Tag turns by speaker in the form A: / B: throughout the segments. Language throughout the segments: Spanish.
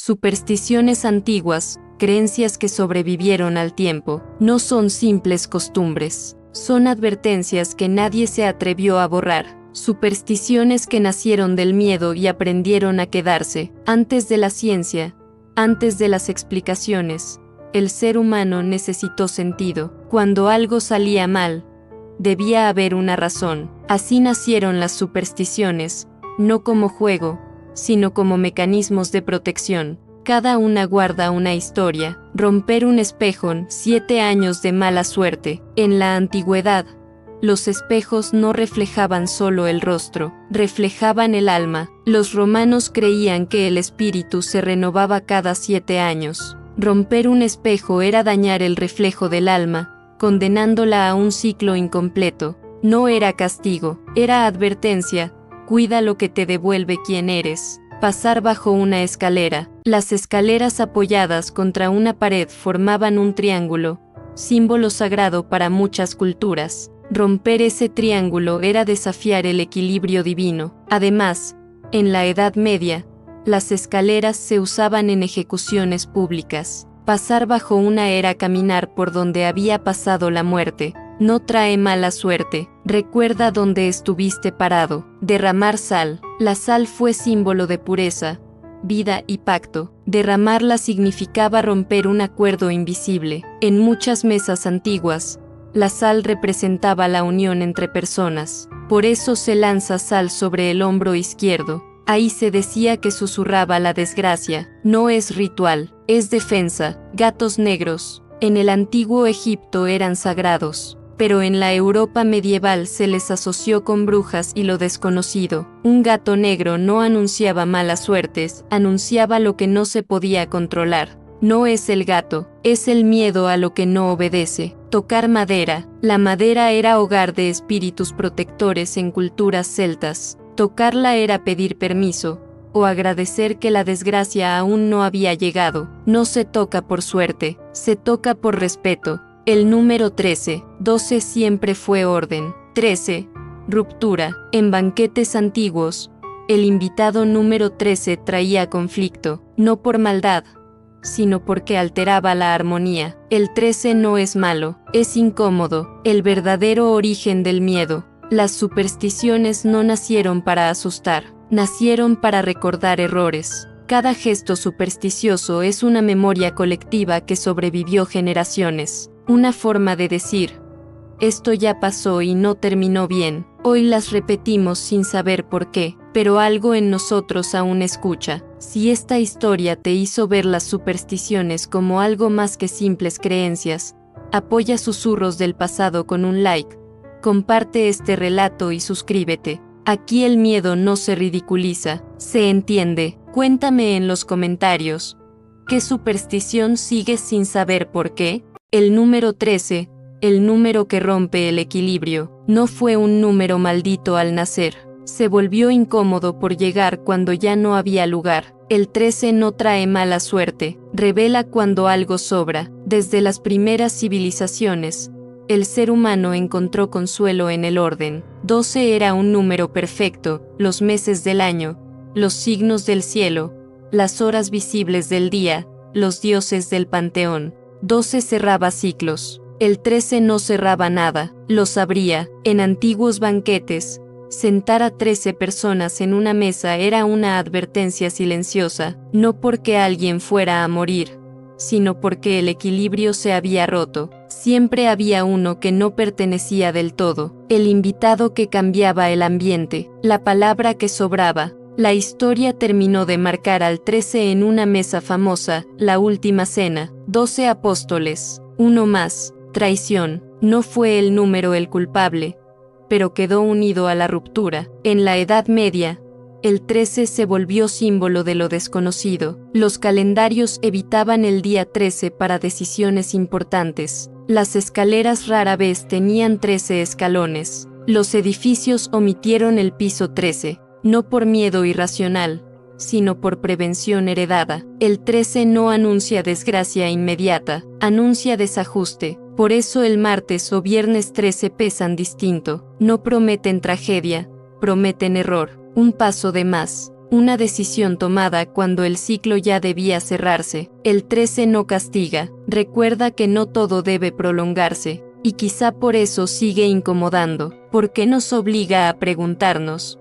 A: supersticiones antiguas, creencias que sobrevivieron al tiempo, no son simples costumbres. Son advertencias que nadie se atrevió a borrar. Supersticiones que nacieron del miedo y aprendieron a quedarse. Antes de la ciencia, antes de las explicaciones, el ser humano necesitó sentido. Cuando algo salía mal, debía haber una razón. Así nacieron las supersticiones, no como juego, sino como mecanismos de protección. Cada una guarda una historia. Romper un espejo, 7 años de mala suerte. En la antigüedad, los espejos no reflejaban solo el rostro, reflejaban el alma. Los romanos creían que el espíritu se renovaba cada 7 años. Romper un espejo era dañar el reflejo del alma, condenándola a un ciclo incompleto. No era castigo, era advertencia. Cuida lo que te devuelve quien eres. Pasar bajo una escalera. Las escaleras apoyadas contra una pared formaban un triángulo, símbolo sagrado para muchas culturas. Romper ese triángulo era desafiar el equilibrio divino. Además, en la Edad Media, las escaleras se usaban en ejecuciones públicas. Pasar bajo una era caminar por donde había pasado la muerte. No trae mala suerte. Recuerda dónde estuviste parado. Derramar sal. La sal fue símbolo de pureza, vida y pacto. Derramarla significaba romper un acuerdo invisible. En muchas mesas antiguas, la sal representaba la unión entre personas. Por eso se lanza sal sobre el hombro izquierdo. Ahí se decía que susurraba la desgracia. No es ritual, es defensa. Gatos negros. En el antiguo Egipto eran sagrados, pero en la Europa medieval se les asoció con brujas y lo desconocido. Un gato negro no anunciaba malas suertes, anunciaba lo que no se podía controlar. No es el gato, es el miedo a lo que no obedece. Tocar madera. La madera era hogar de espíritus protectores en culturas celtas. Tocarla era pedir permiso, o agradecer que la desgracia aún no había llegado. No se toca por suerte, se toca por respeto. El número 13, 12 siempre fue orden. 13, ruptura. En banquetes antiguos, el invitado número 13 traía conflicto, no por maldad, sino porque alteraba la armonía. El 13 no es malo, es incómodo, el verdadero origen del miedo. Las supersticiones no nacieron para asustar, nacieron para recordar errores. Cada gesto supersticioso es una memoria colectiva que sobrevivió generaciones. Una forma de decir, esto ya pasó y no terminó bien. Hoy las repetimos sin saber por qué, pero algo en nosotros aún escucha. Si esta historia te hizo ver las supersticiones como algo más que simples creencias, apoya Susurros del Pasado con un like, comparte este relato y suscríbete. Aquí el miedo no se ridiculiza, se entiende. Cuéntame en los comentarios, ¿qué superstición sigues sin saber por qué? El número 13, el número que rompe el equilibrio, no fue un número maldito al nacer. Se volvió incómodo por llegar cuando ya no había lugar. El 13 no trae mala suerte, revela cuando algo sobra. Desde las primeras civilizaciones, el ser humano encontró consuelo en el orden. 12 era un número perfecto, los meses del año, los signos del cielo, las horas visibles del día, los dioses del panteón. 12 cerraba ciclos. El 13 no cerraba nada, los abría. En antiguos banquetes, sentar a 13 personas en una mesa era una advertencia silenciosa, no porque alguien fuera a morir, sino porque el equilibrio se había roto. Siempre había uno que no pertenecía del todo, el invitado que cambiaba el ambiente, la palabra que sobraba. La historia terminó de marcar al 13 en una mesa famosa, la última cena. 12 apóstoles, uno más, traición. No fue el número el culpable, pero quedó unido a la ruptura. En la Edad Media, el 13 se volvió símbolo de lo desconocido. Los calendarios evitaban el día 13 para decisiones importantes. Las escaleras rara vez tenían 13 escalones. Los edificios omitieron el piso 13, no por miedo irracional, sino por prevención heredada. El 13 no anuncia desgracia inmediata, anuncia desajuste. Por eso el martes o viernes 13 pesan distinto. No prometen tragedia, prometen error. Un paso de más. una decisión tomada cuando el ciclo ya debía cerrarse. El 13 no castiga, recuerda que no todo debe prolongarse, y quizá por eso sigue incomodando, porque nos obliga a preguntarnos,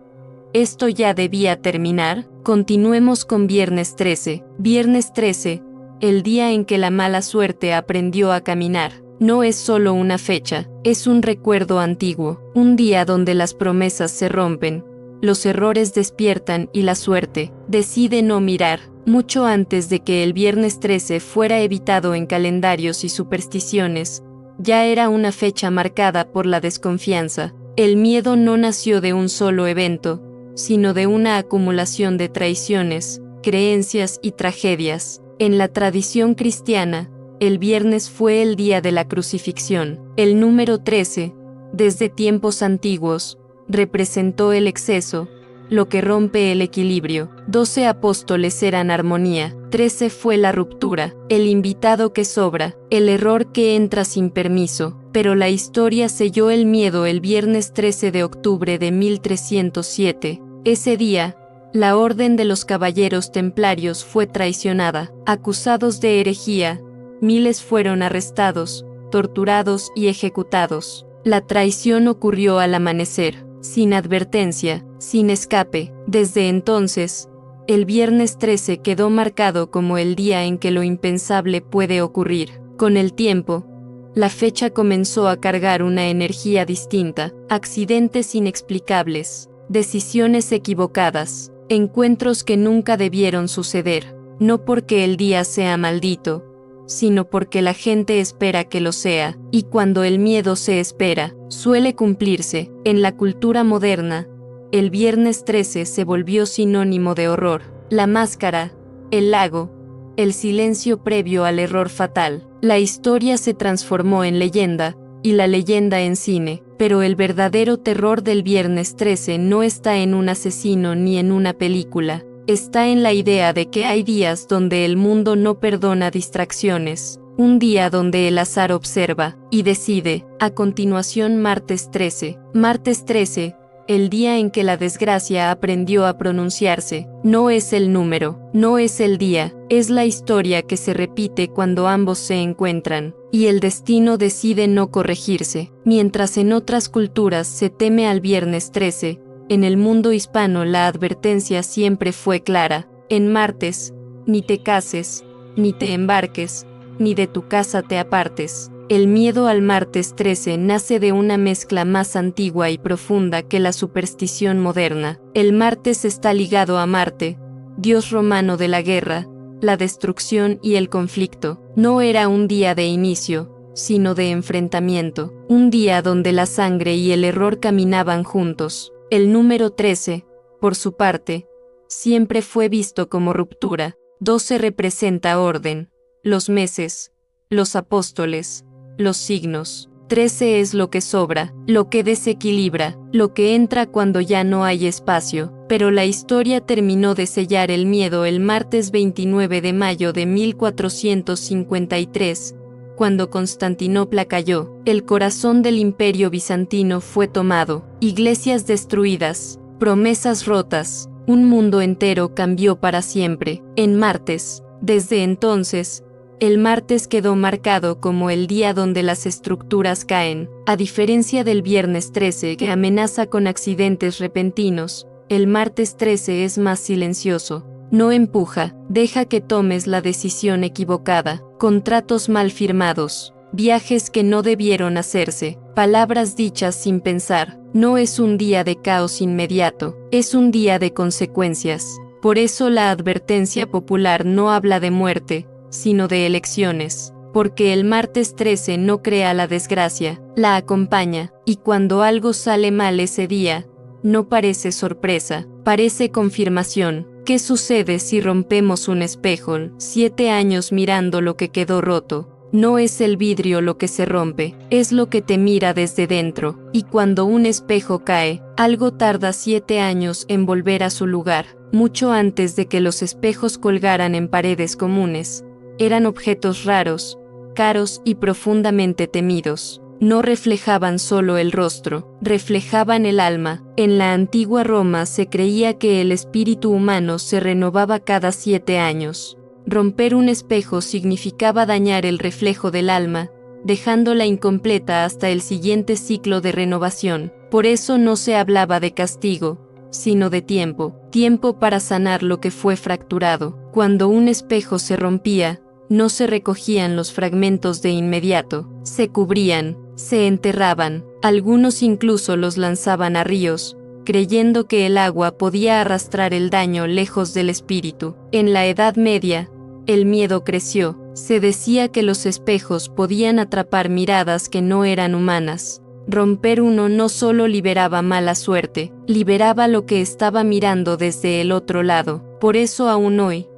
A: ¿esto ya debía terminar? Continuemos con Viernes 13. Viernes 13, el día en que la mala suerte aprendió a caminar. No es solo una fecha, es un recuerdo antiguo, un día donde las promesas se rompen, los errores despiertan y la suerte decide no mirar. Mucho antes de que el Viernes 13 fuera evitado en calendarios y supersticiones, ya era una fecha marcada por la desconfianza. El miedo no nació de un solo evento, sino de una acumulación de traiciones, creencias y tragedias. En la tradición cristiana, el viernes fue el día de la crucifixión. El número 13, desde tiempos antiguos, representó el exceso, lo que rompe el equilibrio. 12 apóstoles eran armonía, 13 fue la ruptura, el invitado que sobra, el error que entra sin permiso. Pero la historia selló el miedo el viernes 13 de octubre de 1307. Ese día, la Orden de los Caballeros Templarios fue traicionada. Acusados de herejía, miles fueron arrestados, torturados y ejecutados. La traición ocurrió al amanecer, sin advertencia, sin escape. Desde entonces, el viernes 13 quedó marcado como el día en que lo impensable puede ocurrir. Con el tiempo, la fecha comenzó a cargar una energía distinta, accidentes inexplicables, decisiones equivocadas, encuentros que nunca debieron suceder, no porque el día sea maldito, sino porque la gente espera que lo sea, y cuando el miedo se espera, suele cumplirse. En la cultura moderna, el viernes 13 se volvió sinónimo de horror. La máscara, el lago, el silencio previo al error fatal. La historia se transformó en leyenda, y la leyenda en cine, pero el verdadero terror del viernes 13 no está en un asesino ni en una película. Está en la idea de que hay días donde el mundo no perdona distracciones, un día donde el azar observa y decide. A continuación, martes 13. Martes 13, el día en que la desgracia aprendió a pronunciarse. No es el número, no es el día, es la historia que se repite cuando ambos se encuentran, y el destino decide no corregirse. Mientras en otras culturas se teme al viernes 13, en el mundo hispano la advertencia siempre fue clara. En martes, ni te cases, ni te embarques, ni de tu casa te apartes. El miedo al martes 13 nace de una mezcla más antigua y profunda que la superstición moderna. El martes está ligado a Marte, dios romano de la guerra, la destrucción y el conflicto. No era un día de inicio, sino de enfrentamiento, un día donde la sangre y el error caminaban juntos. El número 13, por su parte, siempre fue visto como ruptura. 12 representa orden, los meses, los apóstoles, los signos. 13 es lo que sobra, lo que desequilibra, lo que entra cuando ya no hay espacio. Pero la historia terminó de sellar el miedo el martes 29 de mayo de 1453, cuando Constantinopla cayó. El corazón del Imperio bizantino fue tomado, iglesias destruidas, promesas rotas, un mundo entero cambió para siempre. En martes, desde entonces, el martes quedó marcado como el día donde las estructuras caen. A diferencia del viernes 13 que amenaza con accidentes repentinos, el martes 13 es más silencioso. No empuja, deja que tomes la decisión equivocada, contratos mal firmados, viajes que no debieron hacerse, palabras dichas sin pensar. No es un día de caos inmediato, es un día de consecuencias. Por eso la advertencia popular no habla de muerte, sino de elecciones, porque el martes 13 no crea la desgracia, la acompaña, y cuando algo sale mal ese día, no parece sorpresa, parece confirmación. ¿Qué sucede si rompemos un espejo? 7 años mirando lo que quedó roto. No es el vidrio lo que se rompe, es lo que te mira desde dentro. Y cuando un espejo cae, algo tarda 7 años en volver a su lugar. Mucho antes de que los espejos colgaran en paredes comunes, eran objetos raros, caros y profundamente temidos. no reflejaban solo el rostro, reflejaban el alma. En la antigua Roma se creía que el espíritu humano se renovaba cada 7 años. Romper un espejo significaba dañar el reflejo del alma, dejándola incompleta hasta el siguiente ciclo de renovación. Por eso no se hablaba de castigo, sino de tiempo para sanar lo que fue fracturado. Cuando un espejo se rompía, no se recogían los fragmentos de inmediato, se cubrían, se enterraban, algunos incluso los lanzaban a ríos, creyendo que el agua podía arrastrar el daño lejos del espíritu. En la Edad Media, el miedo creció, se decía que los espejos podían atrapar miradas que no eran humanas. Romper uno no solo liberaba mala suerte, liberaba lo que estaba mirando desde el otro lado. Por eso aún hoy,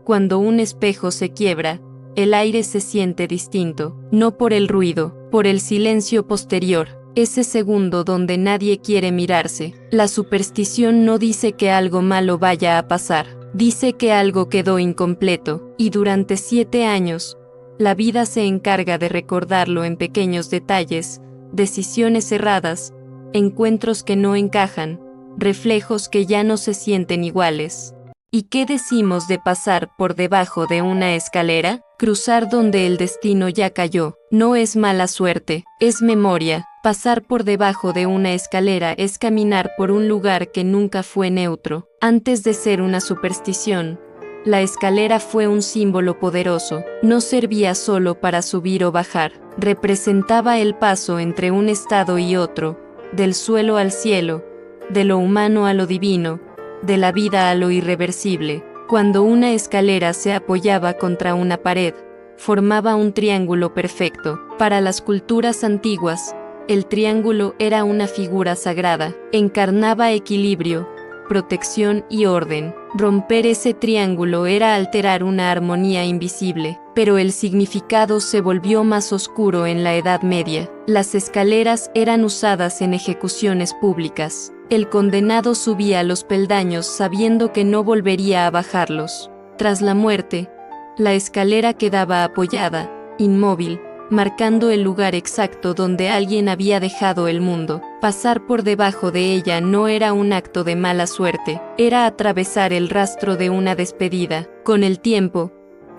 A: cuando un espejo se quiebra, el aire se siente distinto, no por el ruido, por el silencio posterior, ese segundo donde nadie quiere mirarse. La superstición no dice que algo malo vaya a pasar, dice que algo quedó incompleto, y durante 7 años, la vida se encarga de recordarlo en pequeños detalles, decisiones erradas, encuentros que no encajan, reflejos que ya no se sienten iguales. ¿Y qué decimos de pasar por debajo de una escalera? Cruzar donde el destino ya cayó. No es mala suerte, es memoria. Pasar por debajo de una escalera es caminar por un lugar que nunca fue neutro. Antes de ser una superstición, la escalera fue un símbolo poderoso. No servía solo para subir o bajar. Representaba el paso entre un estado y otro, del suelo al cielo, de lo humano a lo divino, de la vida a lo irreversible. Cuando una escalera se apoyaba contra una pared, formaba un triángulo perfecto. Para las culturas antiguas, el triángulo era una figura sagrada, encarnaba equilibrio, protección y orden. Romper ese triángulo era alterar una armonía invisible, pero el significado se volvió más oscuro en la Edad Media. Las escaleras eran usadas en ejecuciones públicas. El condenado subía los peldaños sabiendo que no volvería a bajarlos. Tras la muerte, la escalera quedaba apoyada, inmóvil, marcando el lugar exacto donde alguien había dejado el mundo. Pasar por debajo de ella no era un acto de mala suerte, era atravesar el rastro de una despedida. Con el tiempo,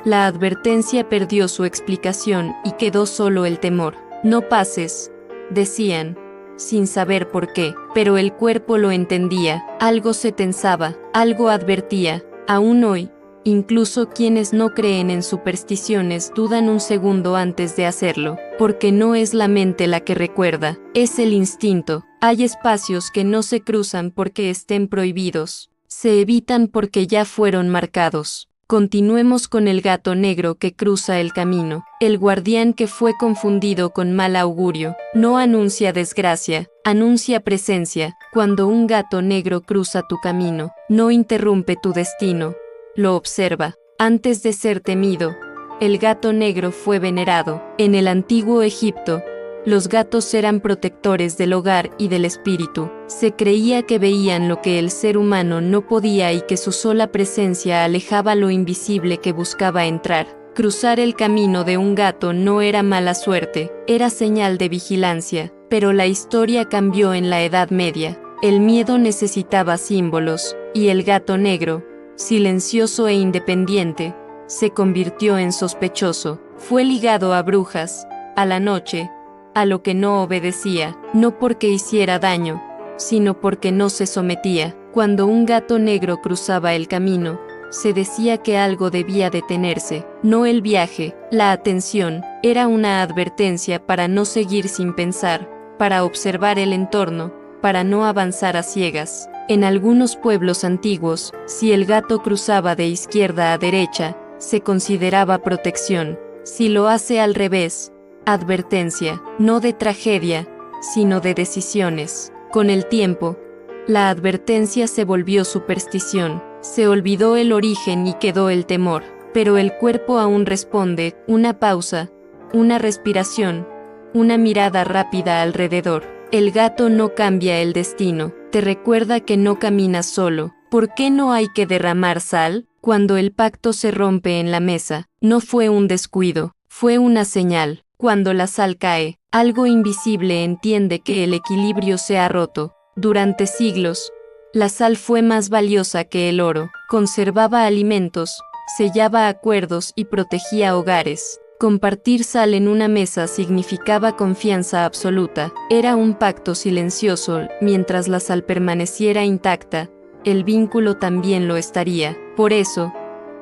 A: la advertencia perdió su explicación y quedó solo el temor. No pases, decían, sin saber por qué, pero el cuerpo lo entendía, algo se tensaba, algo advertía. Aún hoy, incluso quienes no creen en supersticiones dudan un segundo antes de hacerlo, porque no es la mente la que recuerda, es el instinto. Hay espacios que no se cruzan porque estén prohibidos, se evitan porque ya fueron marcados. Continuemos con el gato negro que cruza el camino. El guardián que fue confundido con mal augurio, no anuncia desgracia, anuncia presencia. Cuando un gato negro cruza tu camino, no interrumpe tu destino, lo observa. Antes de ser temido, el gato negro fue venerado. En el antiguo Egipto, los gatos eran protectores del hogar y del espíritu. Se creía que veían lo que el ser humano no podía y que su sola presencia alejaba lo invisible que buscaba entrar. Cruzar el camino de un gato no era mala suerte, era señal de vigilancia. Pero la historia cambió en la Edad Media. El miedo necesitaba símbolos, y el gato negro, silencioso e independiente, se convirtió en sospechoso. Fue ligado a brujas, a la noche, a lo que no obedecía, no porque hiciera daño, sino porque no se sometía. Cuando un gato negro cruzaba el camino, se decía que algo debía detenerse, no el viaje, la atención, era una advertencia para no seguir sin pensar, para observar el entorno, para no avanzar a ciegas. En algunos pueblos antiguos, si el gato cruzaba de izquierda a derecha, se consideraba protección. Si lo hace al revés, advertencia, no de tragedia, sino de decisiones. Con el tiempo, la advertencia se volvió superstición, se olvidó el origen y quedó el temor, pero el cuerpo aún responde, una pausa, una respiración, una mirada rápida alrededor. El gato no cambia el destino, te recuerda que no caminas solo. ¿Por qué no hay que derramar sal? Cuando el pacto se rompe en la mesa, no fue un descuido, fue una señal. Cuando la sal cae, algo invisible entiende que el equilibrio se ha roto. Durante siglos, la sal fue más valiosa que el oro. Conservaba alimentos, sellaba acuerdos y protegía hogares. Compartir sal en una mesa significaba confianza absoluta. Era un pacto silencioso. Mientras la sal permaneciera intacta, el vínculo también lo estaría. Por eso,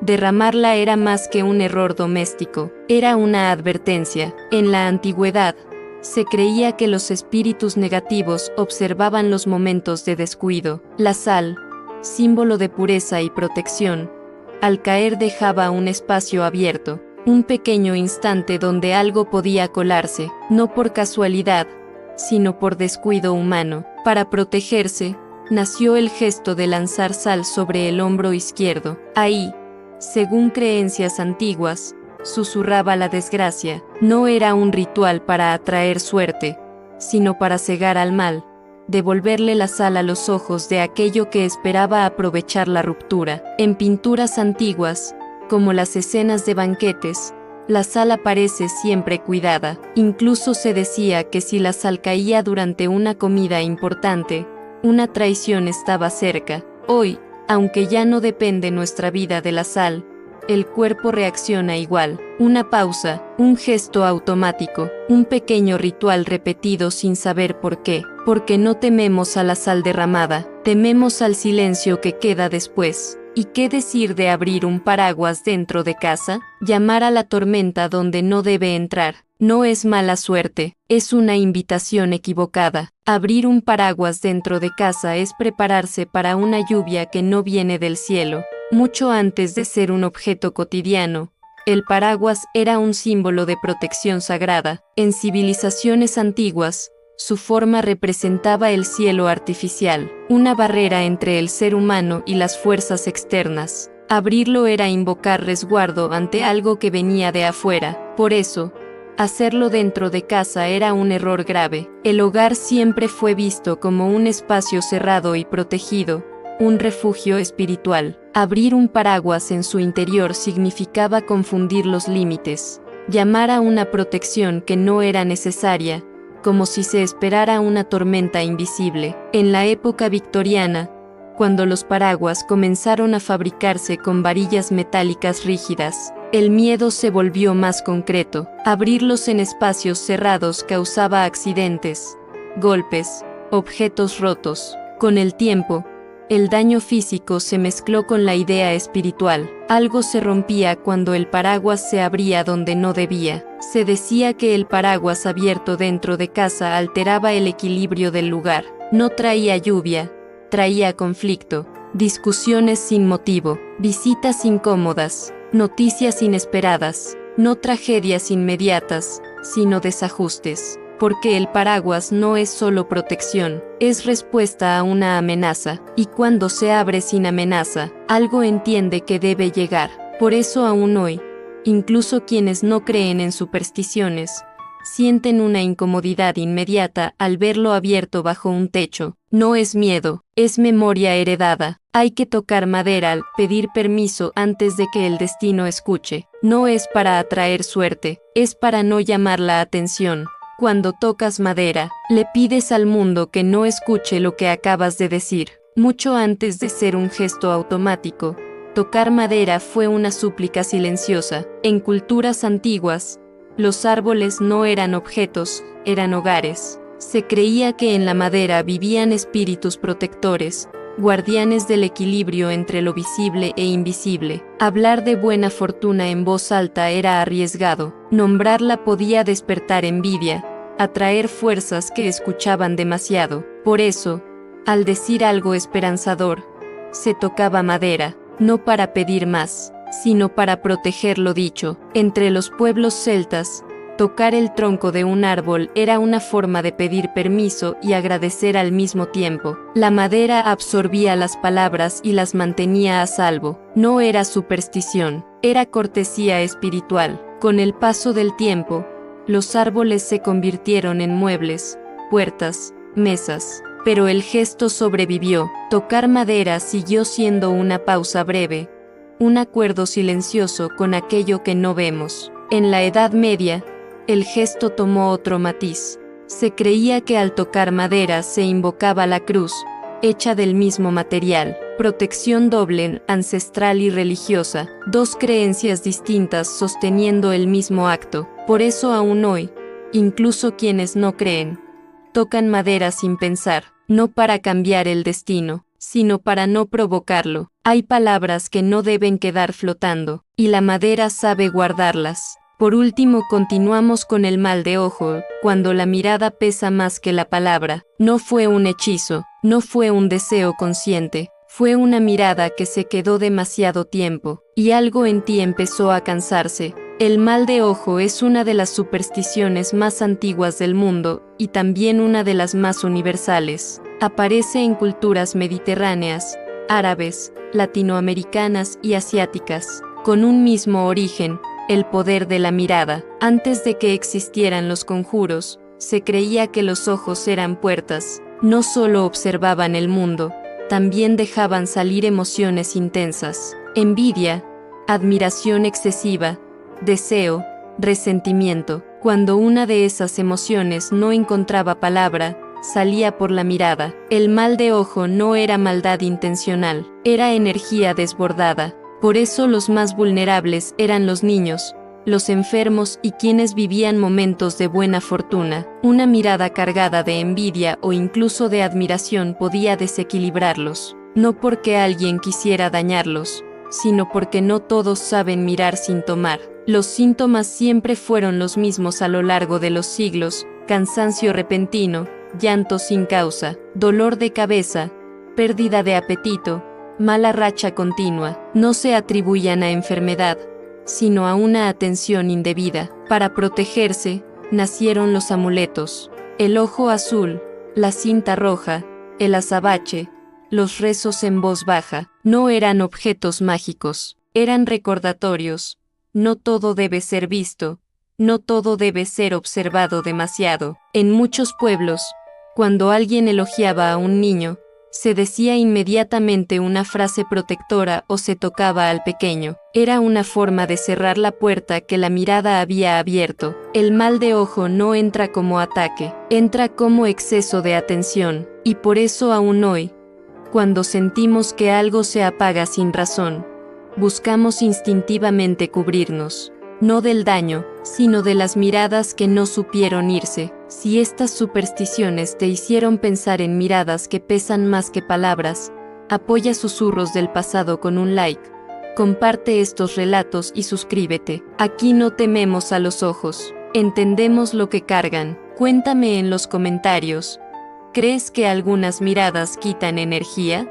A: derramarla era más que un error doméstico, era una advertencia. En la antigüedad, se creía que los espíritus negativos observaban los momentos de descuido. La sal, símbolo de pureza y protección, al caer dejaba un espacio abierto, un pequeño instante donde algo podía colarse, no por casualidad, sino por descuido humano. Para protegerse, nació el gesto de lanzar sal sobre el hombro izquierdo. Ahí, según creencias antiguas, susurraba la desgracia. No era un ritual para atraer suerte, sino para cegar al mal, devolverle la sal a los ojos de aquello que esperaba aprovechar la ruptura. En pinturas antiguas, como las escenas de banquetes, la sal aparece siempre cuidada. Incluso se decía que si la sal caía durante una comida importante, una traición estaba cerca. Hoy, aunque ya no depende nuestra vida de la sal, el cuerpo reacciona igual. Una pausa, un gesto automático, un pequeño ritual repetido sin saber por qué. Porque no tememos a la sal derramada, tememos al silencio que queda después. ¿Y qué decir de abrir un paraguas dentro de casa? Llamar a la tormenta donde no debe entrar. No es mala suerte, es una invitación equivocada. Abrir un paraguas dentro de casa es prepararse para una lluvia que no viene del cielo. Mucho antes de ser un objeto cotidiano, el paraguas era un símbolo de protección sagrada. En civilizaciones antiguas, su forma representaba el cielo artificial, una barrera entre el ser humano y las fuerzas externas. Abrirlo era invocar resguardo ante algo que venía de afuera. Por eso, hacerlo dentro de casa era un error grave. El hogar siempre fue visto como un espacio cerrado y protegido, un refugio espiritual. Abrir un paraguas en su interior significaba confundir los límites, llamar a una protección que no era necesaria, como si se esperara una tormenta invisible. En la época victoriana, cuando los paraguas comenzaron a fabricarse con varillas metálicas rígidas, el miedo se volvió más concreto. Abrirlos en espacios cerrados causaba accidentes, golpes, objetos rotos. Con el tiempo, el daño físico se mezcló con la idea espiritual. Algo se rompía cuando el paraguas se abría donde no debía. Se decía que el paraguas abierto dentro de casa alteraba el equilibrio del lugar. No traía lluvia, traía conflicto, discusiones sin motivo, visitas incómodas, noticias inesperadas, no tragedias inmediatas, sino desajustes. Porque el paraguas no es solo protección, es respuesta a una amenaza, y cuando se abre sin amenaza, algo entiende que debe llegar. Por eso aún hoy, incluso quienes no creen en supersticiones, sienten una incomodidad inmediata al verlo abierto bajo un techo. No es miedo, es memoria heredada. Hay que tocar madera, pedir permiso antes de que el destino escuche. No es para atraer suerte, es para no llamar la atención. Cuando tocas madera, le pides al mundo que no escuche lo que acabas de decir. Mucho antes de ser un gesto automático, tocar madera fue una súplica silenciosa. En culturas antiguas, los árboles no eran objetos, eran hogares. Se creía que en la madera vivían espíritus protectores, guardianes del equilibrio entre lo visible e invisible. Hablar de buena fortuna en voz alta era arriesgado. Nombrarla podía despertar envidia, atraer fuerzas que escuchaban demasiado. Por eso, al decir algo esperanzador, se tocaba madera, no para pedir más, sino para proteger lo dicho. Entre los pueblos celtas, tocar el tronco de un árbol era una forma de pedir permiso y agradecer al mismo tiempo. La madera absorbía las palabras y las mantenía a salvo. No era superstición, era cortesía espiritual. Con el paso del tiempo, los árboles se convirtieron en muebles, puertas, mesas. Pero el gesto sobrevivió. Tocar madera siguió siendo una pausa breve, un acuerdo silencioso con aquello que no vemos. En la Edad Media, el gesto tomó otro matiz. Se creía que al tocar madera se invocaba la cruz, hecha del mismo material, protección doble, ancestral y religiosa, dos creencias distintas sosteniendo el mismo acto. Por eso aún hoy, incluso quienes no creen, tocan madera sin pensar, no para cambiar el destino, sino para no provocarlo. Hay palabras que no deben quedar flotando, y la madera sabe guardarlas. Por último, continuamos con el mal de ojo, cuando la mirada pesa más que la palabra. No fue un hechizo, no fue un deseo consciente, fue una mirada que se quedó demasiado tiempo, y algo en ti empezó a cansarse. El mal de ojo es una de las supersticiones más antiguas del mundo, y también una de las más universales. Aparece en culturas mediterráneas, árabes, latinoamericanas y asiáticas, con un mismo origen: el poder de la mirada. Antes de que existieran los conjuros, se creía que los ojos eran puertas. No solo observaban el mundo, también dejaban salir emociones intensas: envidia, admiración excesiva, deseo, resentimiento. Cuando una de esas emociones no encontraba palabra, salía por la mirada. El mal de ojo no era maldad intencional, era energía desbordada. Por eso los más vulnerables eran los niños, los enfermos y quienes vivían momentos de buena fortuna. Una mirada cargada de envidia o incluso de admiración podía desequilibrarlos, no porque alguien quisiera dañarlos, sino porque no todos saben mirar sin tomar. Los síntomas siempre fueron los mismos a lo largo de los siglos: cansancio repentino, llanto sin causa, dolor de cabeza, pérdida de apetito, mala racha continua. No se atribuían a enfermedad, sino a una atención indebida. Para protegerse, nacieron los amuletos: el ojo azul, la cinta roja, el azabache, los rezos en voz baja. No eran objetos mágicos, eran recordatorios. No todo debe ser visto, no todo debe ser observado demasiado. En muchos pueblos, cuando alguien elogiaba a un niño, se decía inmediatamente una frase protectora o se tocaba al pequeño. Era una forma de cerrar la puerta que la mirada había abierto. El mal de ojo no entra como ataque, entra como exceso de atención. Y por eso aún hoy, cuando sentimos que algo se apaga sin razón, buscamos instintivamente cubrirnos, no del daño, sino de las miradas que no supieron irse. Si estas supersticiones te hicieron pensar en miradas que pesan más que palabras, apoya Susurros del Pasado con un like, comparte estos relatos y suscríbete. Aquí no tememos a los ojos, entendemos lo que cargan. Cuéntame en los comentarios, ¿crees que algunas miradas quitan energía?